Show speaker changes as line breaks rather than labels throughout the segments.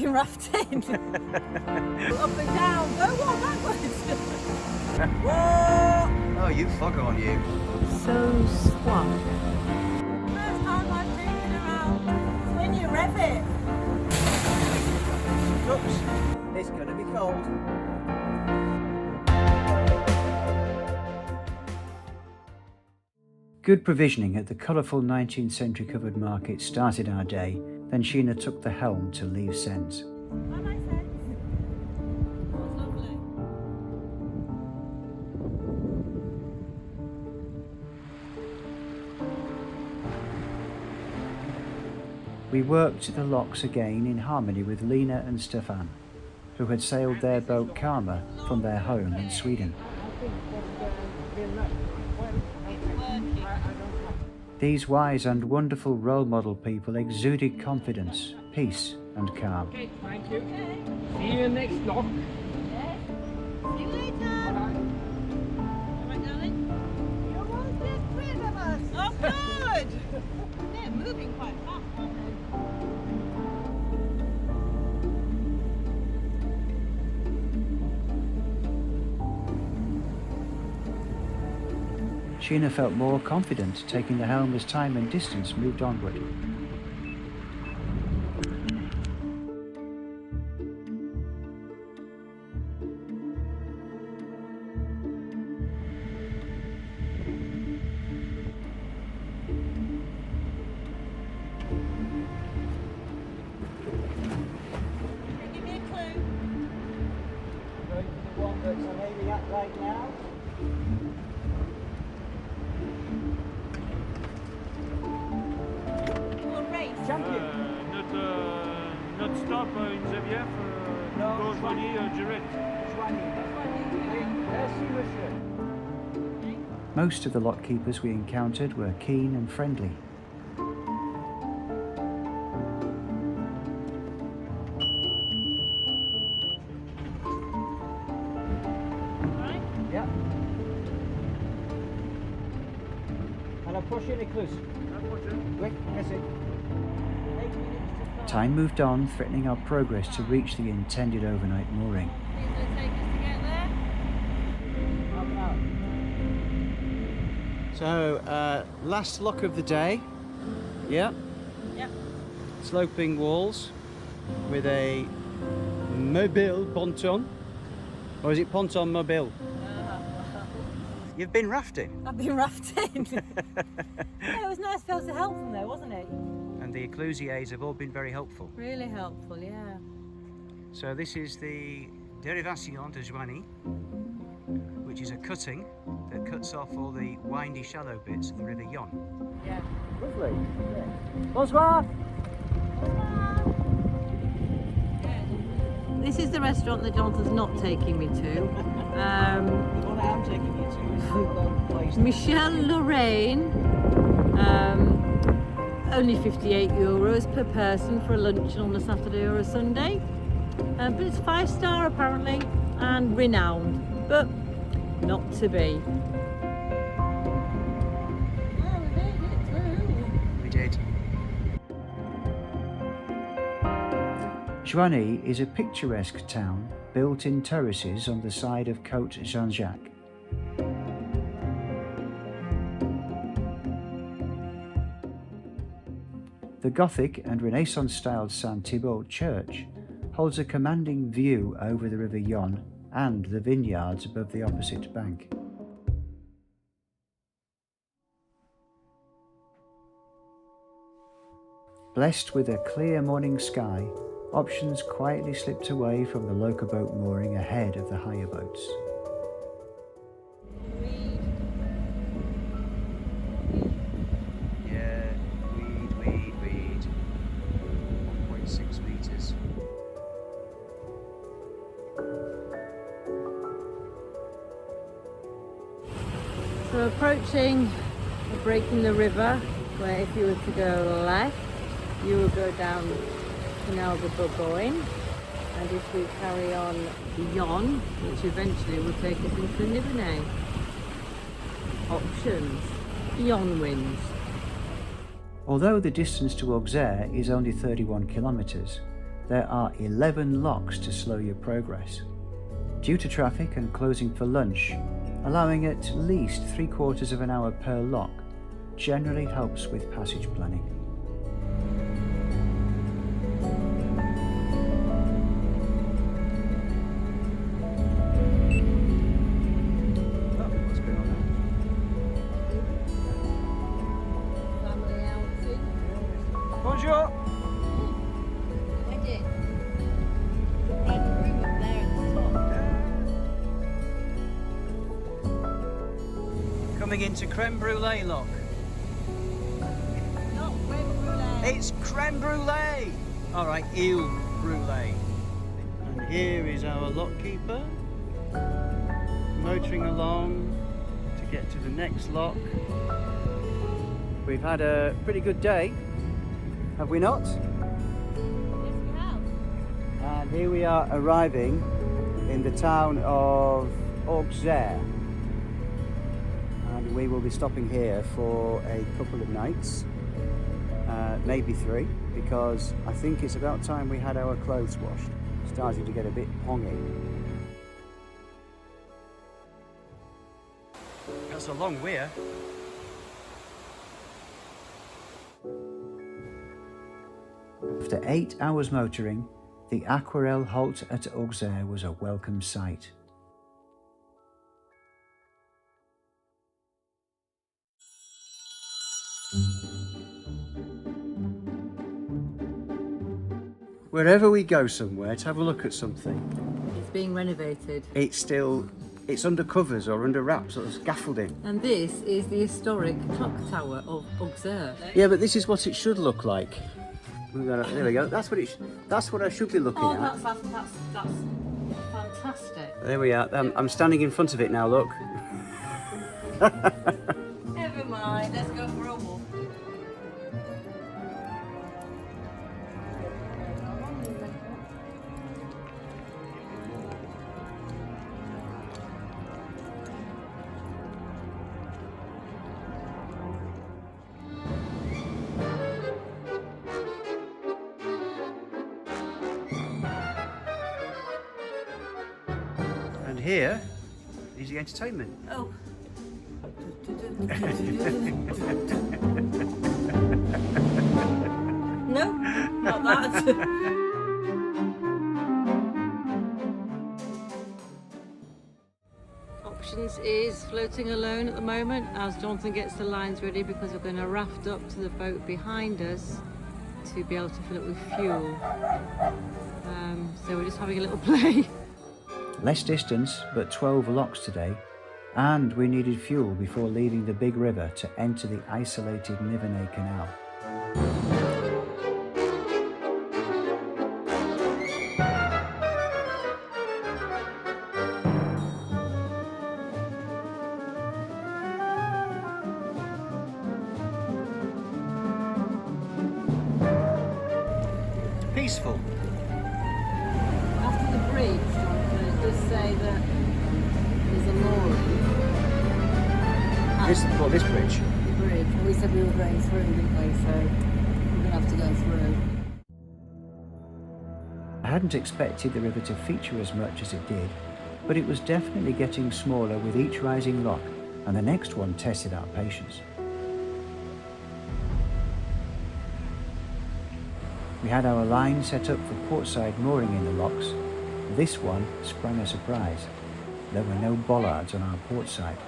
been rafting. Up and down. Oh, what, backwards? Whoa!
Oh, you foghorn, you.
Censoir.
First time I've taken her out. It's when you rev it.
Oops, it's going to be cold. Good provisioning at the colourful 19th century covered market started our day, then Sheena took the helm to leave Sens.
That makes sense. That was lovely.
We worked the locks again in harmony with Lena and Stefan, who had sailed their boat Karma from their home in Sweden. These wise and wonderful role model people exuded confidence, peace and calm.
Okay, thank you. See you next lock.
Yes. See you later. All right, darling. You won't get rid of us. Oh, good. They're moving quite fast, aren't they?
Sheena felt more confident taking the helm as time and distance moved onward.
Give me a clue.
Going for the one that I'm aiming at right now.
We'll race.
Champion!
Not stop in Xavier,
No,
go Joigny direct.
Merci, monsieur. Most of the lock keepers we encountered were keen and friendly.
Right?
Yeah. And I'll push in a close. Quick, press it. Time moved on, threatening our progress to reach the intended overnight mooring.
It's going to take us to get there.
Half an hour. So, last lock of the day. Yeah.
Yep.
Sloping walls with a mobile ponton. Or is it ponton mobile? You've been rafting.
I've been rafting. Yeah, it was nice to be able to help them there, wasn't it?
And the Eclusiers have all been very helpful.
Really helpful, yeah.
So this is the Dérivation de Joigny, which is a cutting that cuts off all the windy shallow bits of the River Yonne.
Yeah.
Lovely. Bonsoir.
This is the restaurant that Jonathan's not taking me to.
The one I am taking you to is
Michel Lorraine. Only €58 per person for a luncheon on a Saturday or a Sunday. But it's 5-star apparently and renowned, but not to be.
We did. Joigny is a picturesque town built in terraces on the side of Côte Jean-Jacques. The Gothic and Renaissance-styled Saint-Thibault church holds a commanding view over the River Yonne and the vineyards above the opposite bank. Blessed with a clear morning sky, options quietly slipped away from the local boat mooring ahead of the hire boats. Yeah, weed. 1.6 metres.
So approaching a break in the river, where if you were to go left, you will go down Canal de Bourgogne, and if we carry on Yonne, which eventually will take us into the Nivernais. Options, Yonne wins.
Although the distance to Auxerre is only 31 kilometres, there are 11 locks to slow your progress, due to traffic and closing for lunch. Allowing at least 3/4 of an hour per lock generally helps with passage planning. What's going on there?
Family outing.
Bonjour.
Wedding. Bride and groom up there at the top.
Coming into Creme Brulee lock.
Not creme brulee.
It's creme brulee! Alright, eel brulee. And here is our lockkeeper, motoring along to get to the next lock. We've had a pretty good day, have we not?
Yes, we have.
And here we are arriving in the town of Auxerre. And we will be stopping here for a couple of nights. Maybe 3, because I think it's about time we had our clothes washed. Starting to get a bit pongy. That's a long weir. After 8 hours motoring, the Aquarelle halt at Auxerre was a welcome sight. Wherever we go somewhere to have a look at something,
It's being renovated.
it's under covers or under wraps or scaffolding.
And this is the historic clock tower of Auxerre.
Yeah, but this is what it should look like. There we go. That's what I should be looking
Oh,
at.
that's fantastic.
There we are. I'm standing in front of it now. Look.
Never mind, let's go for a walk.
And here is the entertainment.
Oh. No, not that. Options is floating alone at the moment as Jonathan gets the lines ready because we're going to raft up to the boat behind us to be able to fill it with fuel. So we're just having a little play.
Less distance, but 12 locks today, and we needed fuel before leaving the big river to enter the isolated NIVERNAIS Canal. Peaceful.
After the bridge, Jonathan, it does say that there's a mooring.
This bridge.
The bridge. And we said we were going through, didn't we? So we're going to have to go through.
I hadn't expected the river to feature as much as it did, but it was definitely getting smaller with each rising lock, and the next one tested our patience. We had our line set up for portside mooring in the locks. This one sprang a surprise. There were no bollards on our port side.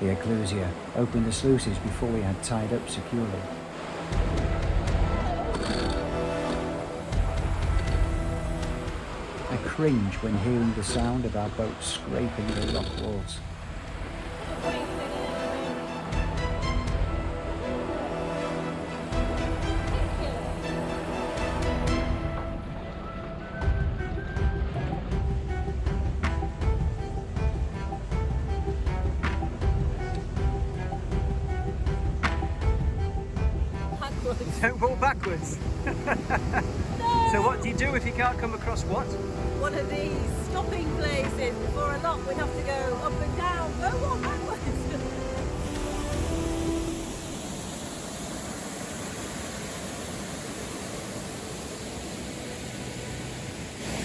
The Ecclesia opened the sluices before we had tied up securely. I cringe when hearing the sound of our boat scraping the rock walls. Don't walk backwards.
So what do you do if you can't come across what?
One of these stopping places before a lock. We have to go up and down. Go on backwards.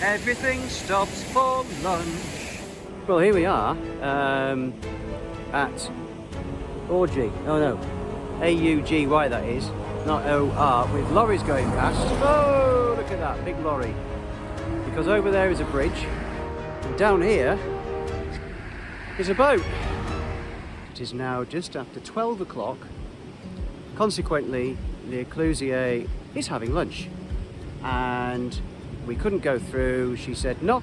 Everything stops for lunch. Well, here we are at Orgy. Oh no, A-U-G-Y that is, not O-R, with lorries going past. Oh, look at that, big lorry. Because over there is a bridge, and down here is a boat. It is now just after 12 o'clock. Consequently, the Ecclusier is having lunch. And we couldn't go through, she said no.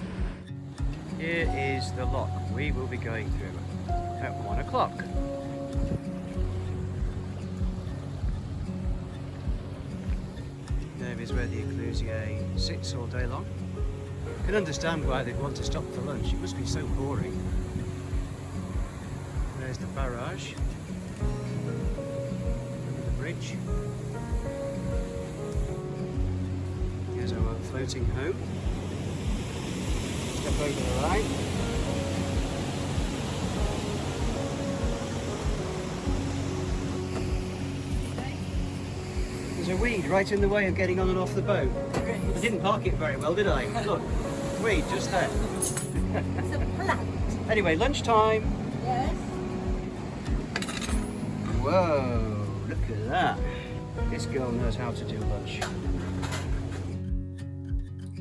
Here is the lock we will be going through at 1 o'clock. There is where the Ecclusier sits all day long. I can understand why they'd want to stop for lunch, it must be so boring. There's the barrage, the bridge. Here's our floating home. Step over the line. There's a weed right in the way of getting on and off the boat. I didn't park it very well, did I? Look, weed just there.
It's a plant.
Anyway, lunchtime.
Yes.
Whoa, look at that. This girl knows how to do lunch.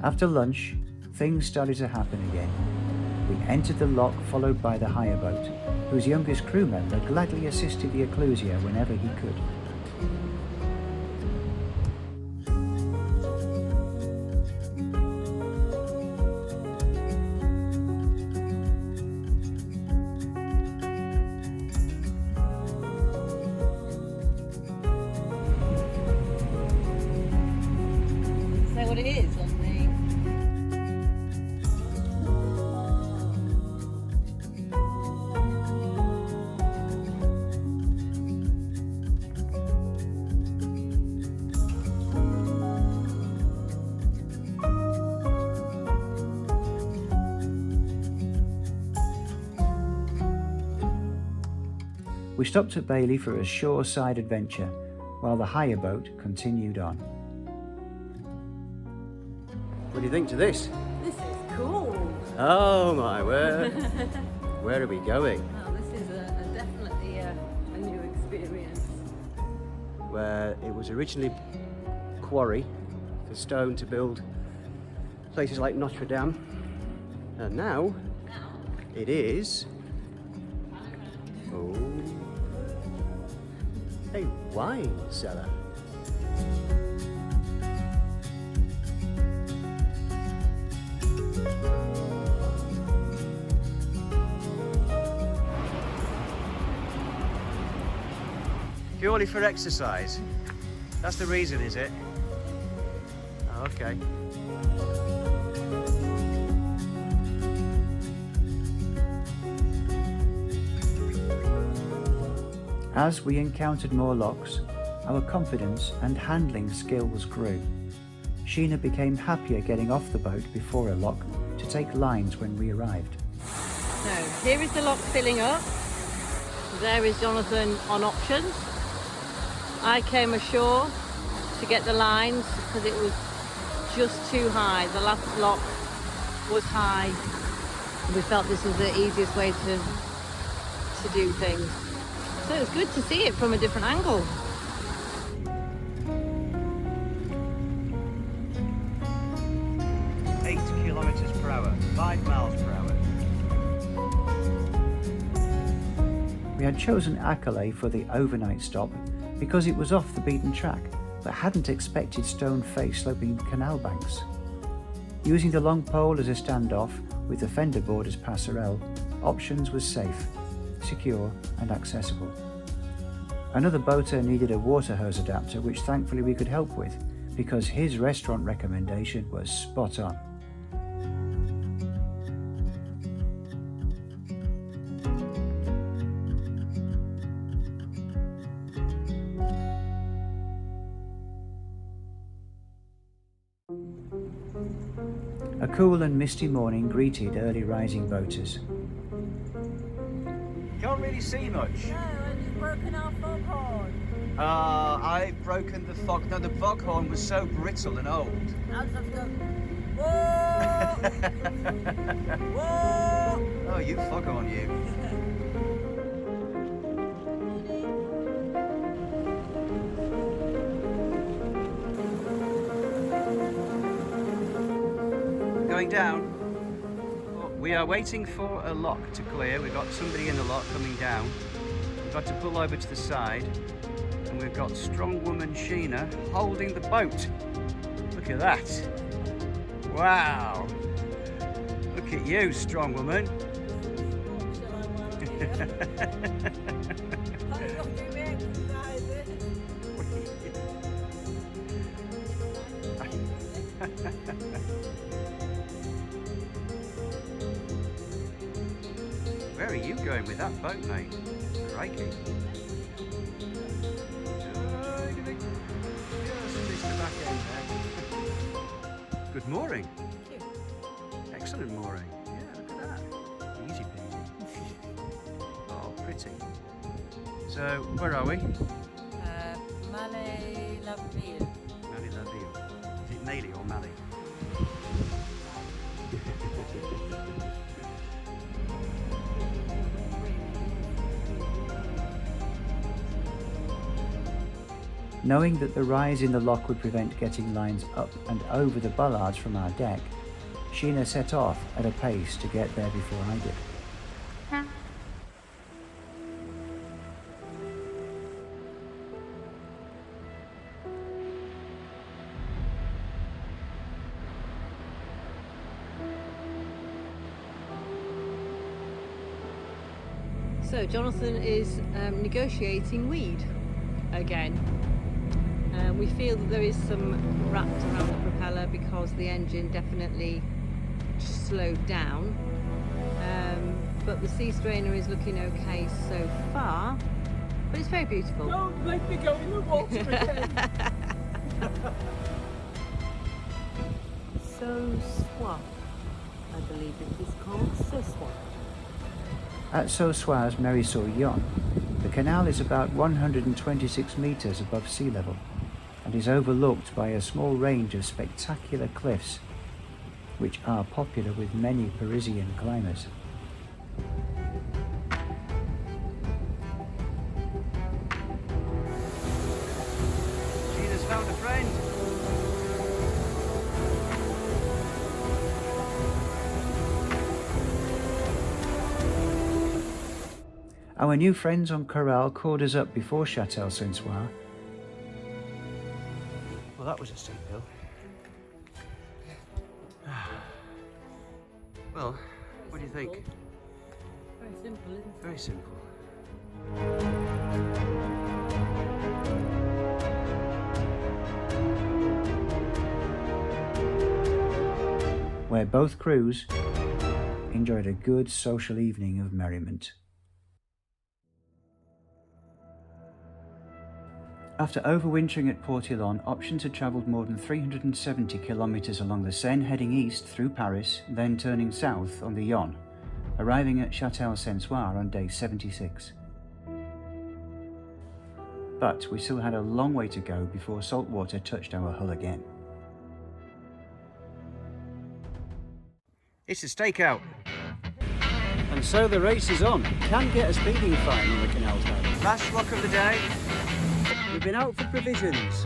After lunch, things started to happen again. We entered the lock followed by the hire boat, whose youngest crew member gladly assisted the Ecclusier whenever he could.
Say what it is on the...
We stopped at Bailly for a shoreside adventure, while the hire boat continued on.
What do you think to this?
This is cool.
Oh my word. Where are we going?
Well, this is definitely a new experience.
Where it was originally quarry for stone to build places like Notre Dame, and now it is a wine cellar. Purely for exercise. That's the reason, is it? Oh, okay.
As we encountered more locks, our confidence and handling skills grew. Sheena became happier getting off the boat before a lock to take lines when we arrived.
So here is the lock filling up. There is Jonathan on options. I came ashore to get the lines because it was just too high. The last lock was high. We felt this was the easiest way to do things. So it's good to see it from a different angle.
Kilometers per hour, 5 miles per hour.
We had chosen Accolade for the overnight stop because it was off the beaten track, but hadn't expected stone-faced sloping canal banks. Using the long pole as a standoff with the fender board as passerelle, Options was safe, secure and accessible. Another boater needed a water hose adapter, which thankfully we could help with because his restaurant recommendation was spot on. A cool and misty morning greeted early rising boaters.
Can't really see much.
No, and you've broken our foghorn.
I've broken the fog. No, the foghorn was so brittle and old.
Now just have to go, whoa! Whoa!
Oh, you foghorn, you. Going down. We are waiting for a lock to clear. We've got somebody in the lock coming down. We've got to pull over to the side, and we've got strong woman Sheena holding the boat. Look at that. Wow. Look at you, strong woman. Where are you going with that boat, mate? Crikey. Just missed the back end there. Good mooring. Excellent mooring. Yeah, look at that. Easy peasy. Oh, pretty. So, where are we?
Bailly Lapierre.
Bailly Lapierre. Is it Bailey or Mally?
Knowing that the rise in the lock would prevent getting lines up and over the bollards from our deck, Sheena set off at a pace to get there before I did.
So Jonathan is negotiating weed again. We feel that there is some wrapped around the propeller because the engine definitely slowed down, but the sea strainer is looking okay so far, but it's very beautiful.
Don't make me go in the water again.
Censoir, I believe it is called Censoir.
At Censoir's Mérisseau-Yon, the canal is about 126 metres above sea level and is overlooked by a small range of spectacular cliffs, which are popular with many Parisian climbers.
Sheena's found a friend.
Our new friends on Corral called us up before Châtel-Censoir.
Well, that was a steep hill. Well, what do you think?
Very simple, isn't it?
Very simple.
Where both crews enjoyed a good social evening of merriment. After overwintering at Port-Elon, Options had travelled more than 370 kilometres along the Seine, heading east through Paris, then turning south on the Yonne, arriving at Châtel-Censoir on day 76. But we still had a long way to go before salt water touched our hull again.
It's a stakeout. And so the race is on. Can get a speeding fine on the canal side. Last lock of the day. We've been out for provisions.